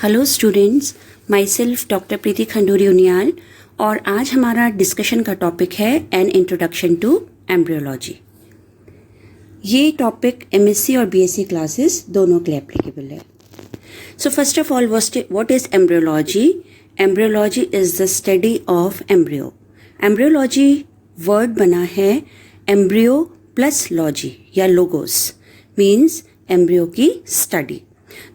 Hello students, myself doctor Preeti Khanduri Uniyal और आज हमारा डिस्कशन का टॉपिक है एन इंट्रोडक्शन टू एम्ब्रियोलॉजी। ये टॉपिक एमएससी और बीएससी क्लासेस दोनों के लिए एप्लीकेबल है। So first of all, what is embryology? Embryology is the study of embryo. Embryology word बना है एम्ब्रियो प्लस लॉजी या लोगोस, मीन्स एम्ब्रियो की स्टडी।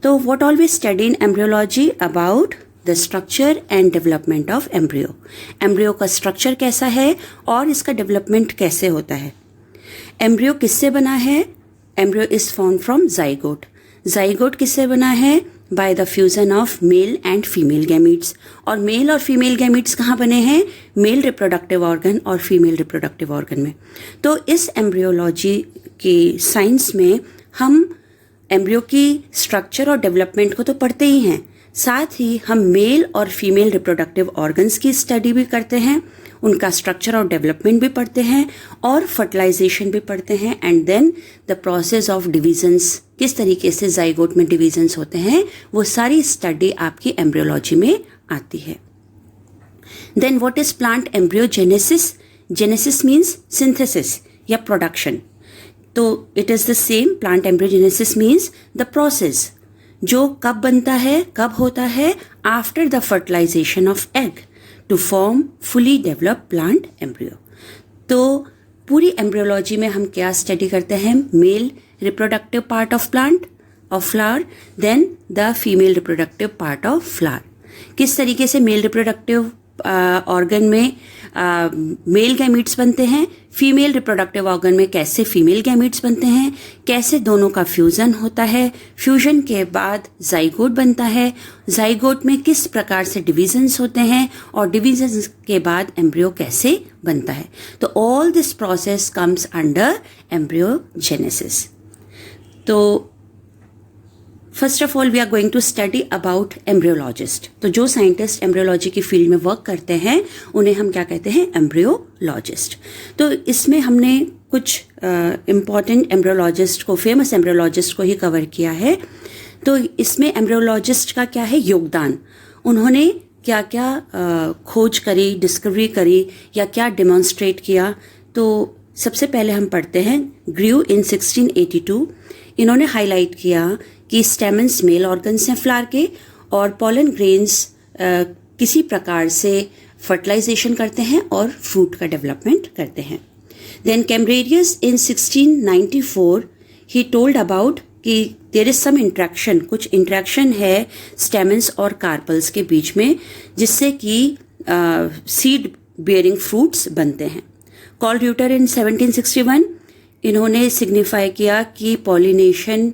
तो what all we study in embryology about the structure and development of embryo. Embryo का structure कैसा है और इसका डेवलपमेंट कैसे होता है। एम्ब्रियो किससे बना है? Embryo is form from zygote. Zygote किससे बना है? By the fusion of male and female gametes. और मेल और फीमेल गैमीट्स कहाँ बने हैं? मेल रिप्रोडक्टिव ऑर्गन और फीमेल रिप्रोडक्टिव ऑर्गन में। तो इस एम्ब्रियोलॉजी की साइंस में हम एम्ब्रियो की स्ट्रक्चर और डेवलपमेंट को तो पढ़ते ही हैं, साथ ही हम मेल और फीमेल रिप्रोडक्टिव ऑर्गन्स की स्टडी भी करते हैं, उनका स्ट्रक्चर और डेवलपमेंट भी पढ़ते हैं और फर्टिलाइजेशन भी पढ़ते हैं। And then the process of divisions, किस तरीके से जाइगोट में डिविजन्स होते हैं, वो सारी स्टडी आपकी एम्ब्रियोलॉजी में आती है। Then what is plant embryogenesis? Genesis means synthesis या प्रोडक्शन। तो it is the same. Plant embryogenesis means the process जो कब बनता है, कब होता है? After the fertilisation of egg to form fully develop plant embryo. तो पूरी एम्ब्रियोलॉजी में हम क्या स्टडी करते हैं? Male reproductive part of plant of flower, then the female reproductive part of flower. किस तरीके से मेल रिप्रोडक्टिव ऑर्गन में मेल गैमीट्स बनते हैं, फीमेल रिप्रोडक्टिव ऑर्गन में कैसे फीमेल गैमीट्स बनते हैं, कैसे दोनों का फ्यूजन होता है, फ्यूजन के बाद जाइगोट बनता है, जाइगोट में किस प्रकार से डिविजन्स होते हैं और डिविजन्स के बाद एम्ब्रियो कैसे बनता है। तो all this process comes under embryogenesis. तो first of all we are going to study about embryologist. तो जो साइंटिस्ट एम्ब्रियोलॉजी की फील्ड में वर्क करते हैं उन्हें हम क्या कहते हैं? एम्ब्रियोलॉजिस्ट। तो इसमें हमने कुछ इम्पॉर्टेंट एम्ब्रियोलॉजिस्ट को, फेमस एम्ब्रियोलॉजिस्ट को ही कवर किया है। तो इसमें एम्ब्रियोलॉजिस्ट का क्या है योगदान, उन्होंने क्या क्या खोज करी, डिस्कवरी करी या क्या डेमोन्स्ट्रेट किया। तो सबसे पहले हम पढ़ते हैं ग्रू इन 1682। इन्होंने हाईलाइट किया कि स्टेमन्स मेल ऑर्गन्स हैं फ्लावर के और पॉलन ग्रेन्स किसी प्रकार से फर्टिलाइजेशन करते हैं और फ्रूट का डेवलपमेंट करते हैं। Then Camerarius in 1694 he told about कि देयर इज सम इंट्रैक्शन, कुछ इंट्रैक्शन है स्टेमन्स और कार्पल्स के बीच में, जिससे कि सीड बियरिंग फ्रूट्स बनते हैं। कॉल र्यूटर इन 1761 इन्होंने सिग्निफाई किया कि पॉलिनेशन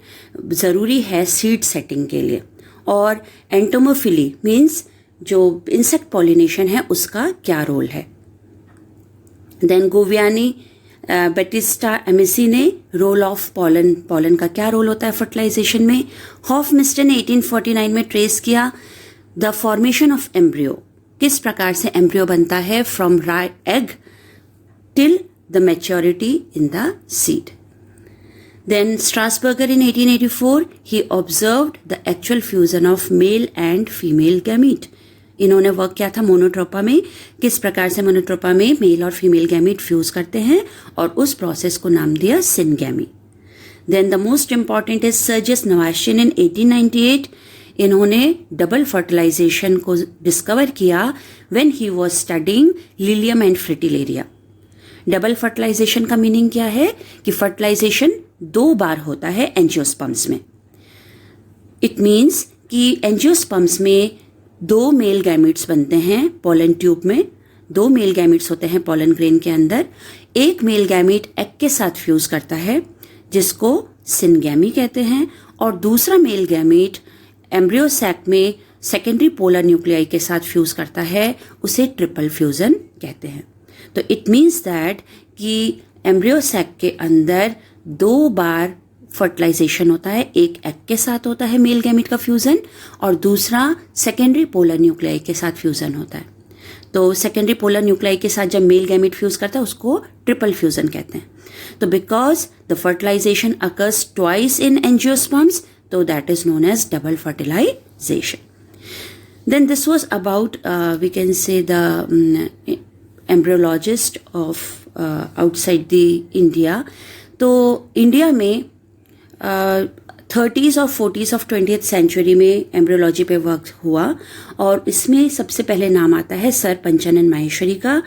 ज़रूरी है सीड सेटिंग के लिए, और एंटोमोफिली मीन्स जो इंसेक्ट पॉलिनेशन है उसका क्या रोल है। देन गोवियानी बेटिस्टा एमिसी ने रोल ऑफ पॉलन का क्या रोल होता है फर्टिलाइजेशन में। हॉफमिस्टन ने 1849 में ट्रेस किया द फॉर्मेशन ऑफ एम्ब्रियो, किस प्रकार से एम्ब्रियो बनता है from egg till the maturity in the seed. Then Strasburger in 1884 he observed the actual fusion of male and female gamete. इन्होंने वर्क किया था मोनोट्रोपा में, किस प्रकार से मोनोट्रोपा में मेल और फीमेल गैमीट फ्यूज करते हैं और उस प्रोसेस को नाम दिया syngamy. Then the most important is Sergius Navashin in 1898। इन्होंने डबल फर्टिलाइजेशन को डिस्कवर किया when he was studying Lilium and Fritillaria. Double fertilization का मीनिंग क्या है? कि फर्टिलाइजेशन 2 बार होता है एंजियोस्पर्म्स में। इट मीन्स कि एंजियोस्पर्म्स में 2 मेल गैमीट्स बनते हैं पोलन ट्यूब में, 2 मेल गैमीट्स होते हैं पोलन ग्रेन के अंदर। एक मेल गैमीट एग के साथ फ्यूज करता है जिसको सिनगैमी कहते हैं, और दूसरा मेल गैमीट एम्ब्रियो सैक में सेकेंडरी पोलर न्यूक्लियाई के साथ फ्यूज करता है, उसे ट्रिपल फ्यूजन कहते हैं। तो इट मीन्स दैट कि एम्ब्रियो सैक के अंदर 2 बार फर्टिलाइजेशन होता है, एक एग के साथ होता है मेल गैमीट का फ्यूजन और दूसरा सेकेंडरी पोलर न्यूक्लियाई के साथ फ्यूजन होता है। तो सेकेंडरी पोलर न्यूक्लियाई के साथ जब मेल गैमीट फ्यूज करता है उसको ट्रिपल फ्यूजन कहते हैं। तो because the fertilization occurs twice in angiosperms, तो that is known as double fertilization. Then this was about, we can say, the embryologist of outside the India. तो India में 30s और 40s ऑफ 20th सेंचुरी में embryology पे work हुआ और इसमें सबसे पहले नाम आता है सर पंचानन माहेश्वरी का.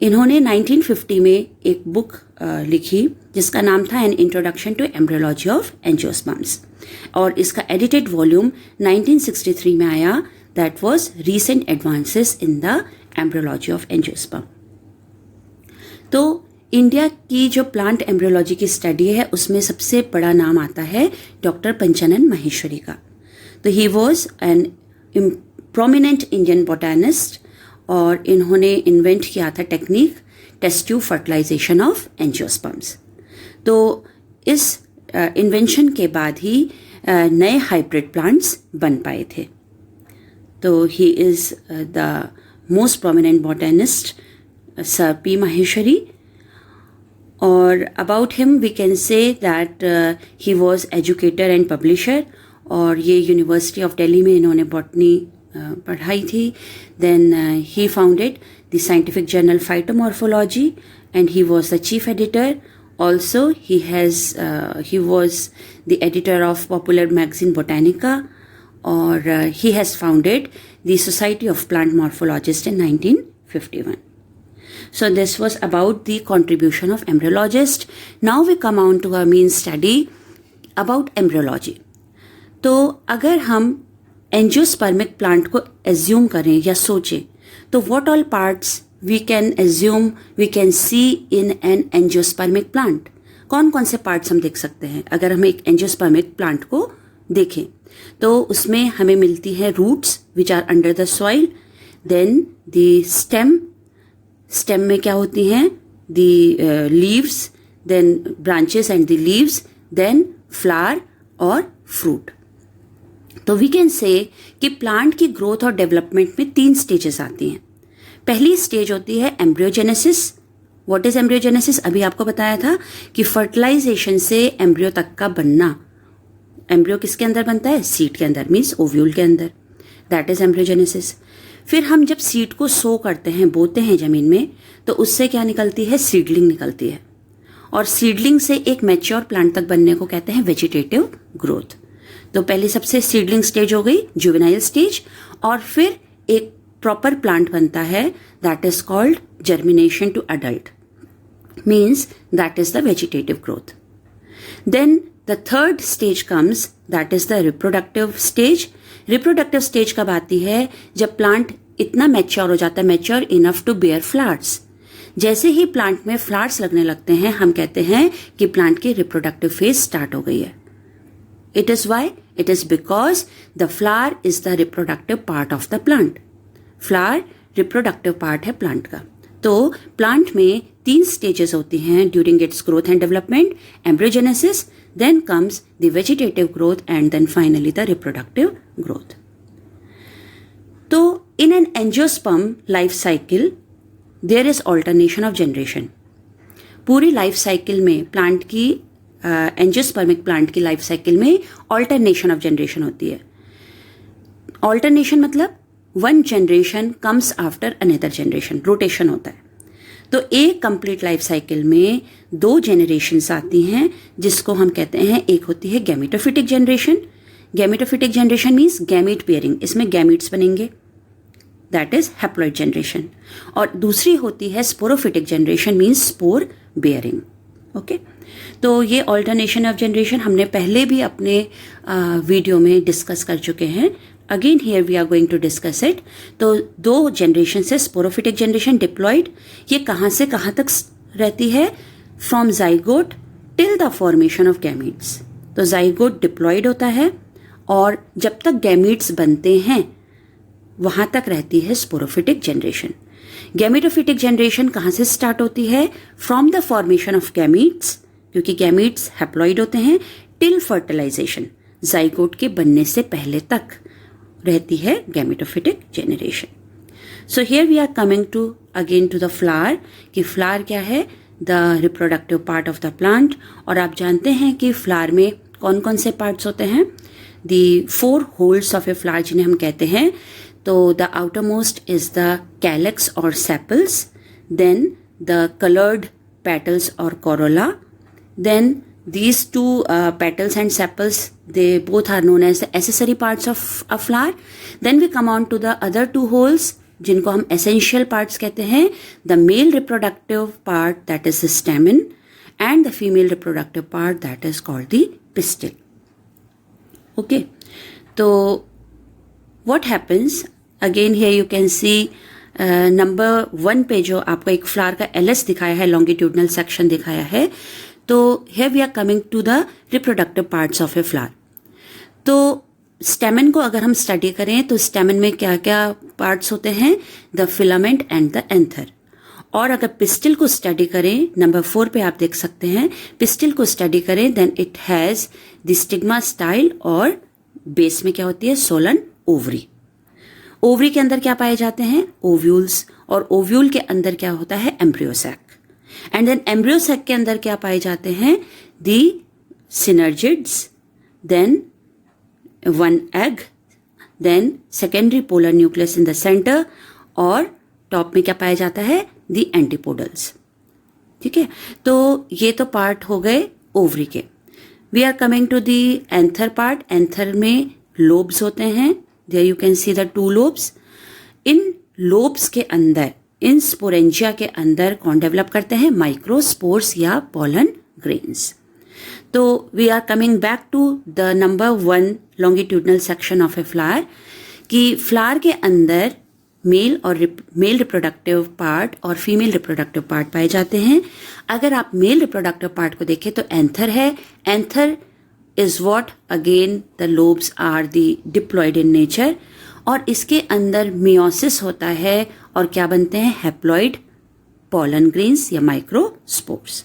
इन्होंने 1950 में एक बुक लिखी जिसका नाम था an introduction to embryology of angiosperms और इसका एडिटेड वॉल्यूम 1963 में आया. That was recent advances in the embryology of angiosperm. तो इंडिया की जो प्लांट एम्ब्रियोलॉजी की स्टडी है उसमें सबसे बड़ा नाम आता है डॉक्टर पंचानन माहेश्वरी का. तो he was an prominent Indian botanist और इन्होंने इन्वेंट किया था technique test tube fertilisation of angiosperms. तो इस इन्वेंशन के बाद ही नए हाइब्रिड प्लांट्स बन पाए थे. तो he is the most prominent botanist sir P Maheshwari. और about him we can say that he was educator and publisher और ये यूनिवर्सिटी ऑफ दिल्ली में इन्होंने बॉटनी पढ़ाई थी. Then he founded the scientific journal phytomorphology and he was the chief editor. Also he was the editor of popular magazine Botanica or he has founded the Society of Plant Morphologists in 1951. So this was about the contribution of embryologist. Now we come on to our main study about embryology. तो अगर हम angiospermic plant को assume करें या सोचें तो what all parts we can assume we can see in an angiospermic plant. कौन कौन से पार्ट्स हम देख सकते हैं अगर हम एक एंजियोस्पर्मिक प्लांट को देखें. तो उसमें हमें मिलती है roots which are under the soil. Then the stem में क्या होती हैं the leaves, then branches and the leaves, then flower और फ्रूट. तो वी कैन से कि प्लांट की ग्रोथ और डेवलपमेंट में 3 स्टेजेस आती हैं. पहली स्टेज होती है एम्ब्रियोजेनेसिस. What is embryogenesis? अभी आपको बताया था कि फर्टिलाइजेशन से एम्ब्रियो तक का बनना. एम्ब्रियो किसके अंदर बनता है? सीड के अंदर, मीन्स ओव्यूल के अंदर. That is embryogenesis. फिर हम जब सीड को सो करते हैं, बोते हैं जमीन में, तो उससे क्या निकलती है? सीडलिंग निकलती है. और सीडलिंग से एक मैच्योर प्लांट तक बनने को कहते हैं वेजिटेटिव ग्रोथ. तो पहले सबसे सीडलिंग स्टेज हो गई, जुवेनाइल स्टेज, और फिर एक प्रॉपर प्लांट बनता है. That is called germination to adult, means that is the vegetative growth. Then the third stage comes, that is the reproductive stage. Reproductive stage कब आती है? जब प्लांट इतना मैच्योर हो जाता है, mature enough to bear flowers. जैसे ही प्लांट में फ्लावर्स लगने लगते हैं हम कहते हैं कि प्लांट की रिप्रोडक्टिव फेज स्टार्ट हो गई है. It is why? It is because the flower is the reproductive part of the plant. Flower reproductive part है प्लांट का. तो प्लांट में 3 स्टेजेस होती हैं during its growth and development. Embryogenesis, then comes the vegetative growth and then finally the reproductive growth. तो in an angiosperm life cycle there is alternation of generation. पूरी life cycle में plant की angiospermic plant की life cycle में alternation of generation होती है. Alternation मतलब 1 generation comes after another generation, rotation होता है. तो एक कंप्लीट लाइफ साइकिल में 2 जनरेशन्स आती हैं जिसको हम कहते हैं, एक होती है gametophytic generation. Gametophytic generation means gamete bearing, इसमें गैमीट्स बनेंगे, दैट इज हैप्लॉइड जनरेशन. और दूसरी होती है sporophytic generation, means spore bearing. Okay, तो ये ऑल्टरनेशन ऑफ जनरेशन हमने पहले भी अपने वीडियो में डिस्कस कर चुके हैं. Again here we are going to discuss it. तो 2 जनरेशन से स्पोरोफिटिक जनरेशन डिप्लॉयड, ये कहाँ से कहाँ तक रहती है? From zygote till the formation of gametes. तो जाइगोट डिप्लॉयड होता है और जब तक गैमीट्स बनते हैं वहां तक रहती है स्पोरोफिटिक जनरेशन. गैमेटोफिटिक जनरेशन कहाँ से स्टार्ट होती है? From the formation of gametes, क्योंकि गैमीट्स हैप्लॉइड होते हैं, टिल फर्टिलाइजेशन, जाइगोट के बनने से पहले तक रहती है gametophytic generation. So here we are coming to again to the flower, कि फ्लावर क्या है? The reproductive part of the plant. और आप जानते हैं कि फ्लावर में कौन कौन से पार्ट्स होते हैं? The 4 whorls of a flower जिन्हें हम कहते हैं, तो the outermost is the calyx और sepals, then the coloured petals और corolla, then these two petals and sepals, they both are known as the accessory parts of a flower. Then we come on to the other 2 holes जिनको हम essential parts कहते हैं, the male reproductive part that is the stamen and the female reproductive part that is called the pistil. Okay, so what happens again here you can see number 1 पे जो आपको एक flower का LS दिखाया है, longitudinal section दिखाया है, तो here we are coming to the reproductive parts of a flower. तो स्टेमन को अगर हम स्टडी करें तो स्टेमन में क्या क्या पार्ट्स होते हैं, the filament and the anther. और अगर पिस्टिल को स्टडी करें, नंबर 4 पे आप देख सकते हैं, पिस्टिल को स्टडी करें, then it has the stigma style और बेस में क्या होती है, सोलन ओवरी. ओवरी के अंदर क्या पाए जाते हैं, ओव्यूल्स, और ओव्यूल के अंदर क्या होता है, एम्ब्रियोसैक. एंड देन एम्ब्रियोसैक के अंदर क्या पाए जाते हैं, the synergids, then 1 egg, then secondary polar nucleus in the centre, और टॉप में क्या पाया जाता है, दी एंटीपोडल्स. ठीक है, तो ये तो पार्ट हो गए ओवरी के. We are coming to the anther part. Anther में लोब्स होते हैं, there you can see the 2 lobes. इन लोब्स के अंदर, इन स्पोरेंजिया के अंदर कौन डेवलप करते हैं, माइक्रोस्पोर्स या पॉलन ग्रेन्स. तो we are coming back to the number 1 longitudinal section of a flower, कि फ्लावर के अंदर मेल रिप्रोडक्टिव पार्ट और फीमेल रिप्रोडक्टिव पार्ट पाए जाते हैं. अगर आप मेल रिप्रोडक्टिव पार्ट को देखें तो एंथर है. Anther is what, again the lobes are the diploid in nature, और इसके अंदर मियोसिस होता है और क्या बनते हैं, हैप्लॉइड पॉलन ग्रेन्स या माइक्रोस्पोर्स.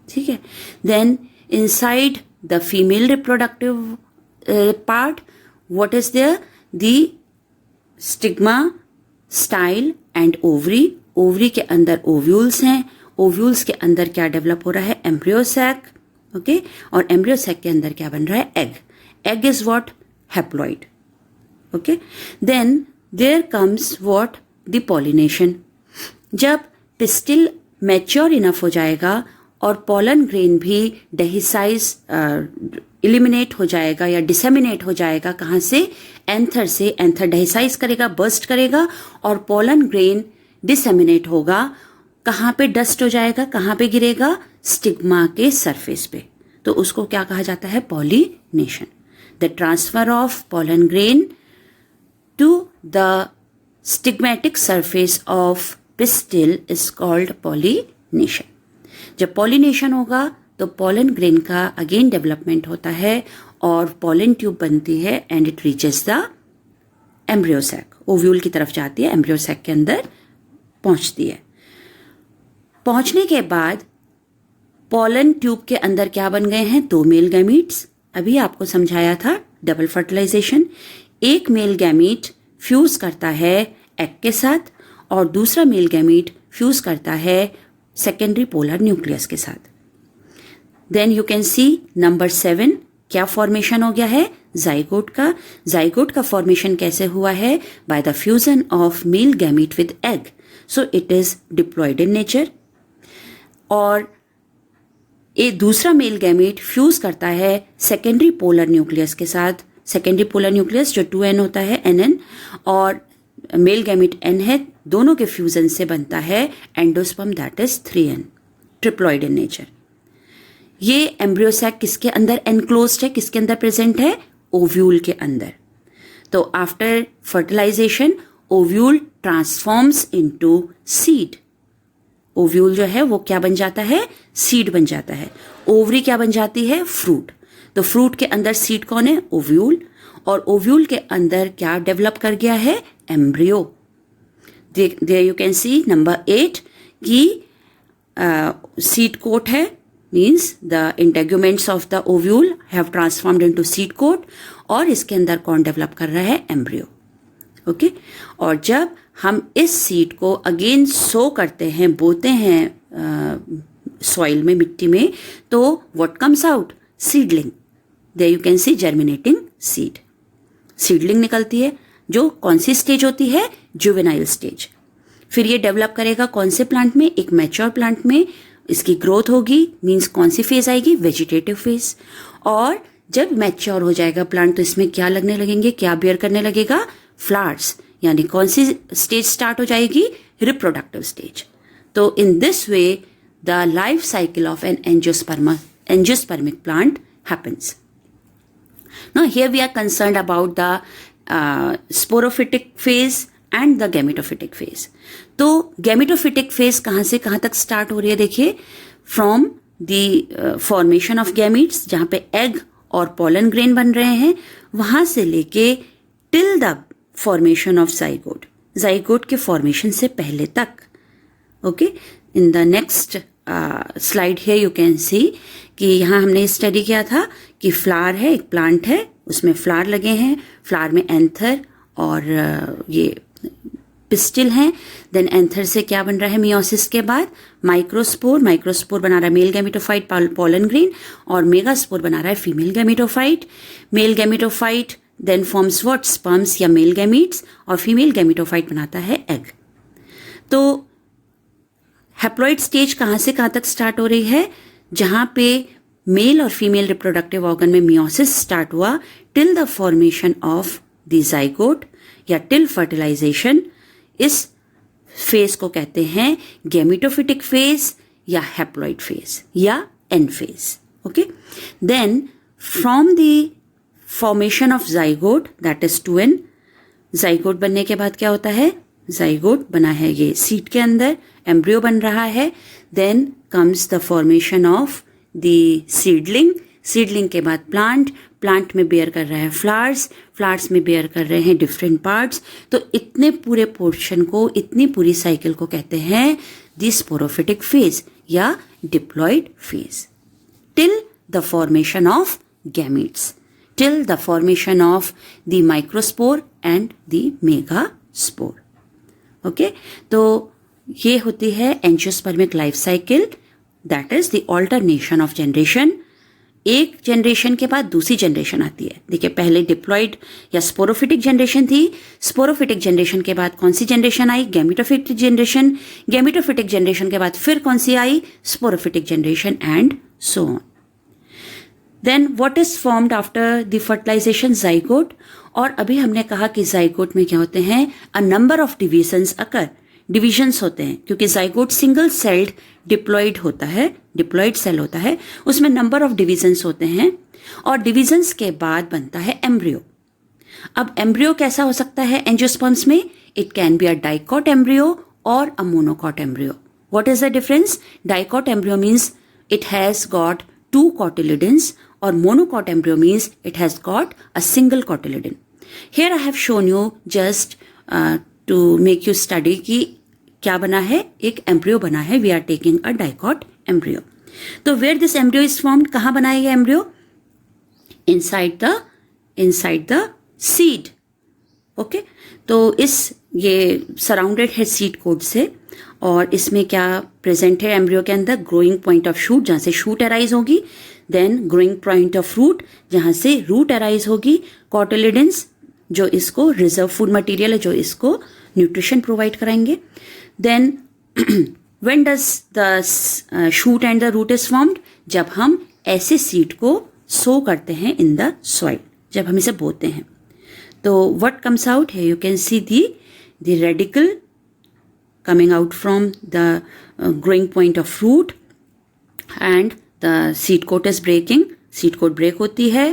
ठीक है, then inside the female reproductive part what is there, the stigma style and ovary. Ovary के अंदर ओव्यूल्स हैं. ओव्यूल्स के अंदर क्या डेवलप हो रहा है, एम्ब्रियोसैक. ओके, और एम्ब्रियोसैक के अंदर क्या बन रहा है, egg. Egg is what, haploid. Okay, then there comes what, the pollination. जब पिस्टिल मैच्योर इनफ हो जाएगा और पॉलन ग्रेन भी डेहिसाइज इलिमिनेट हो जाएगा या डिसेमिनेट हो जाएगा, कहाँ से, एंथर से. एंथर डेहिसाइज करेगा, बर्स्ट करेगा, और पॉलन ग्रेन डिसेमिनेट होगा. कहाँ पे डस्ट हो जाएगा, कहाँ पे गिरेगा, स्टिग्मा के सरफेस पे. तो उसको क्या कहा जाता है, pollination. The transfer of pollen grain to the stigmatic surface of pistil is called pollination. जब पॉलिनेशन होगा तो पॉलन ग्रेन का अगेन डेवलपमेंट होता है और पॉलन ट्यूब बनती है and it reaches the embryo sac. Ovule की तरफ जाती है, एम्ब्रियोसैक के अंदर पहुंचती है. पहुंचने के बाद पॉलन ट्यूब के अंदर क्या बन गए हैं, 2 मेल गैमीट्स. अभी आपको समझाया था डबल फर्टिलाइजेशन. एक मेल गैमीट फ्यूज करता है एग के साथ और दूसरा मेल गैमीट फ्यूज करता है सेकेंडरी पोलर न्यूक्लियस के साथ. Then you can see number 7 क्या फॉर्मेशन हो गया है, जाइगोट का. जाइगोट का फॉर्मेशन कैसे हुआ है, by the fusion of male gamete with egg. So it is diploid in nature. और एक दूसरा मेल गैमीट फ्यूज करता है सेकेंडरी पोलर न्यूक्लियस के साथ. सेकेंडरी पोलर न्यूक्लियस जो 2n होता है, NN, और मेल गैमीट N है. दोनों के फ्यूजन से बनता है endosperm that is 3n, triploid in nature. ये एम्ब्रियोसैक किसके अंदर एनक्लोज्ड है, किसके अंदर प्रेजेंट है, ओव्यूल के अंदर. तो after fertilisation ovule transforms into seed. Ovule जो है वो क्या बन जाता है, सीड बन जाता है. ओवरी क्या बन जाती है, फ्रूट. तो फ्रूट के अंदर सीड कौन है, ओव्यूल. और ओव्यूल के अंदर क्या डेवलप कर गया है, embryo. There you can see number 8 की सीड कोट है, means the integuments of the ovule have transformed into seed coat. और इसके अंदर कौन डेवलप कर रहा है, एम्ब्रियो. ओके, और जब हम इस सीड को अगेन सो करते हैं, बोते हैं सॉइल में, मिट्टी में, तो what comes out, seedling. There you can see germinating seed, seedling निकलती है जो कौन सी स्टेज होती है, जुवेनाइल स्टेज। फिर ये डेवलप करेगा कौन से प्लांट में, एक मैच्योर प्लांट में इसकी ग्रोथ होगी, मीन्स कौन सी फेज आएगी, वेजिटेटिव फेज। और जब मैच्योर हो जाएगा प्लांट तो इसमें क्या लगने लगेंगे, क्या बियर करने लगेगा, फ्लावर्स, यानी कौन सी स्टेज स्टार्ट हो जाएगी, रिप्रोडक्टिव स्टेज। तो in this way the life cycle of an angiospermic plant happens. Now here we are concerned about the sporophytic phase and the gametophytic phase. तो gametophytic phase कहाँ से कहाँ तक स्टार्ट हो रही है, देखिए, from the formation of gametes, जहाँ पे एग और पोलन ग्रेन बन रहे हैं, वहां से लेके till the formation of zygote, zygote के फॉर्मेशन से पहले तक। Okay, in the next slide है यू कैन सी कि यहाँ हमने स्टडी किया था कि फ्लावर है, एक प्लांट है, उसमें फ्लावर लगे हैं, फ्लावर में एंथर और ये पिस्टिल हैं। देन एंथर से क्या बन रहा है, मियोसिस के बाद माइक्रोस्पोर, माइक्रोस्पोर बना रहा है मेल गैमेटोफाइट पोलन ग्रेन, और मेगास्पोर बना रहा है female gametophyte. Male gametophyte then forms what, sperms या मेल गैमीट्स, और फीमेल गैमेटोफाइट बनाता है एग। तो हैप्लॉइड स्टेज कहाँ से कहाँ तक स्टार्ट हो रही है, जहां पे मेल और फीमेल रिप्रोडक्टिव ऑर्गन में मियोसिस स्टार्ट हुआ till the formation of the zygote या टिल फर्टिलाइजेशन। इस फेज को कहते हैं गैमेटोफिटिक फेज या हैप्लॉइड फेज या n phase. Okay, then from the formation of zygote that is 2n, zygote बनने के बाद क्या होता है, जाइगोट बना है ये सीड के अंदर, एम्ब्रियो बन रहा है। Then comes the formation of the seedling, seedling के बाद प्लांट, प्लांट में बेयर कर रहा है फ्लावर्स, फ्लावर्स में बेयर कर रहे हैं डिफरेंट पार्ट्स। तो इतने पूरे पोर्शन को, इतनी पूरी साइकिल को कहते हैं द स्पोरोफिटिक फेज या diploid phase, till the formation of gametes, till the formation of the microspore and the megaspore. Okay, तो ये होती है angiospermic life cycle, that is the alternation of generation. एक जनरेशन के बाद दूसरी जनरेशन आती है। देखिए, पहले डिप्लॉइड या स्पोरोफिटिक जनरेशन थी, स्पोरोफिटिक जनरेशन के बाद कौन सी जनरेशन आई, गैमेटोफिटिक जनरेशन, गैमेटोफिटिक जनरेशन के बाद फिर कौन सी आई, sporophytic generation, and so on. Then what is formed after the fertilization, zygote. और अभी हमने कहा कि जाइगोट में क्या होते हैं, a number of divisions occur, divisions होते हैं, क्योंकि जाइगोट सिंगल सेल्ड डिप्लॉइड होता है, डिप्लॉइड सेल होता है, उसमें नंबर ऑफ डिविजन्स होते हैं, और डिविजन्स के बाद बनता है एम्ब्रियो। अब एम्ब्रियो कैसा हो सकता है एंजियोस्पर्म्स में, it can be a dicot embryo और a monocot embryo. What is the difference, dicot embryo means it has got 2 cotyledons, or monocot embryo means it has got a single cotyledon. Here I have shown you just to make you study कि क्या बना है, एक embryo बना है, we are taking a dicot embryo. तो where this embryo is formed, कहाँ बना है ये embryo, inside the seed. Okay, तो ये सराउंडेड है सीड कोड से, और इसमें क्या प्रेजेंट है एम्ब्रियो के अंदर, ग्रोइंग पॉइंट ऑफ शूट, जहां से शूट अराइज होगी, then growing point of root, जहां से रूट अराइज होगी, कॉटिलिडेंस जो इसको रिजर्व फूड मटेरियल है, जो इसको न्यूट्रिशन प्रोवाइड कराएंगे। Then when does the shoot and the root is formed, जब हम ऐसे सीड को सो करते हैं इन द सॉइल, जब हम इसे बोते हैं। तो what comes out here, you can see the radicle coming out from the growing point of root, and the seed coat is breaking, seed coat break होती है,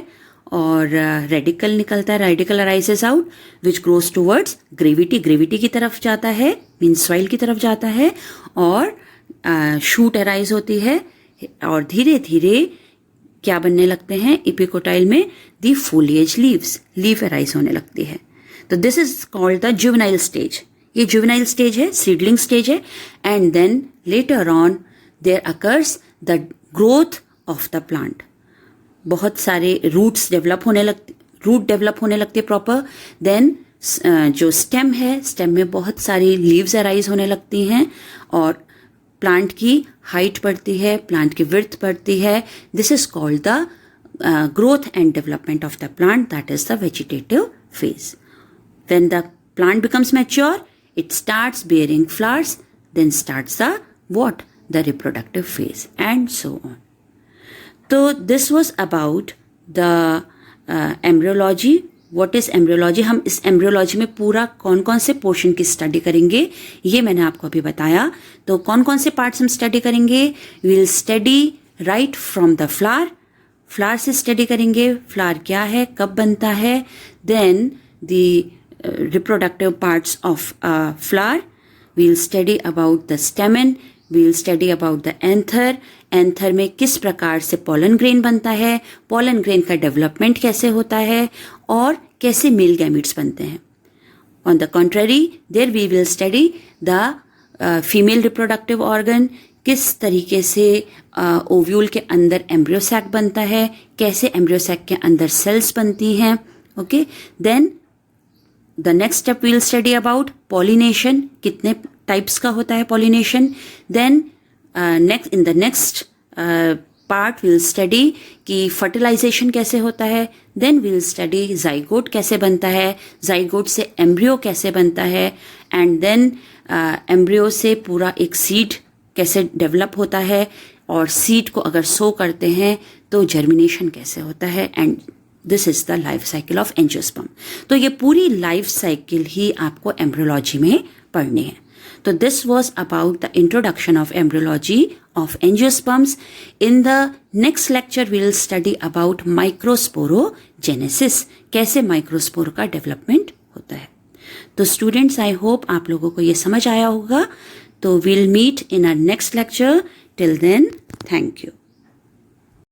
और radicle निकलता है, radicle arises out which grows towards gravity, gravity की तरफ जाता है, means soil की तरफ जाता है, और shoot arise होती है, और धीरे धीरे क्या बनने लगते हैं, एपिकोटाइल में the foliage leaves, leaf arise होने लगती है। तो this is called the juvenile stage, ये जुवेनाइल स्टेज है, सीडलिंग स्टेज है। And then later on there occurs the growth of the plant, बहुत सारे रूट्स डेवलप होने लगते, रूट डेवलप होने लगते प्रॉपर। देन जो स्टेम है, स्टेम में बहुत सारी लीव्स अराइज होने लगती हैं, और प्लांट की हाइट बढ़ती है, प्लांट की विड्थ बढ़ती है। This is called the growth and development of the plant, that is the vegetative phase. When the plant becomes mature, it starts bearing flowers, then starts the what? The reproductive phase, and so on. So this was about the embryology. What is embryology? हम इस embryology में पूरा कौन कौन से portion की study करेंगे ये मैंने आपको अभी बताया. तो कौन कौन से पार्ट्स हम स्टडी करेंगे? We will study right from the flower. Flower से स्टडी करेंगे, फ्लावर क्या है, कब बनता है. Then the reproductive parts of a flower. We will study about the stamen. We will study about the anther. Anther में किस प्रकार से pollen grain बनता है, pollen grain का development कैसे होता है और कैसे male gametes बनते हैं. On the contrary, there we will study the female reproductive organ. किस तरीके से ओव्यूल के अंदर एम्ब्रियो सैक बनता है, कैसे एम्ब्रियो सैक के अंदर सेल्स बनती हैं. Okay, then the next step we will study about pollination. कितने types का होता है pollination. Then in the next part we will study कि fertilization कैसे होता है. Then we will study zygote कैसे बनता है, zygote से embryo कैसे बनता है, and then embryo से पूरा एक seed कैसे develop होता है, और seed को अगर sow करते हैं तो germination कैसे होता है, and this is the life cycle of angiosperm. तो ये पूरी लाइफ साइकिल ही आपको एम्ब्रियोलॉजी में पढ़नी है. तो this was about the introduction of embryology of angiosperms. In the next lecture we will study about microsporogenesis, कैसे माइक्रोस्पोर का डेवलपमेंट होता है. तो स्टूडेंट्स, आई होप आप लोगों को ये समझ आया होगा. तो we'll meet in our next lecture. Till then, thank you.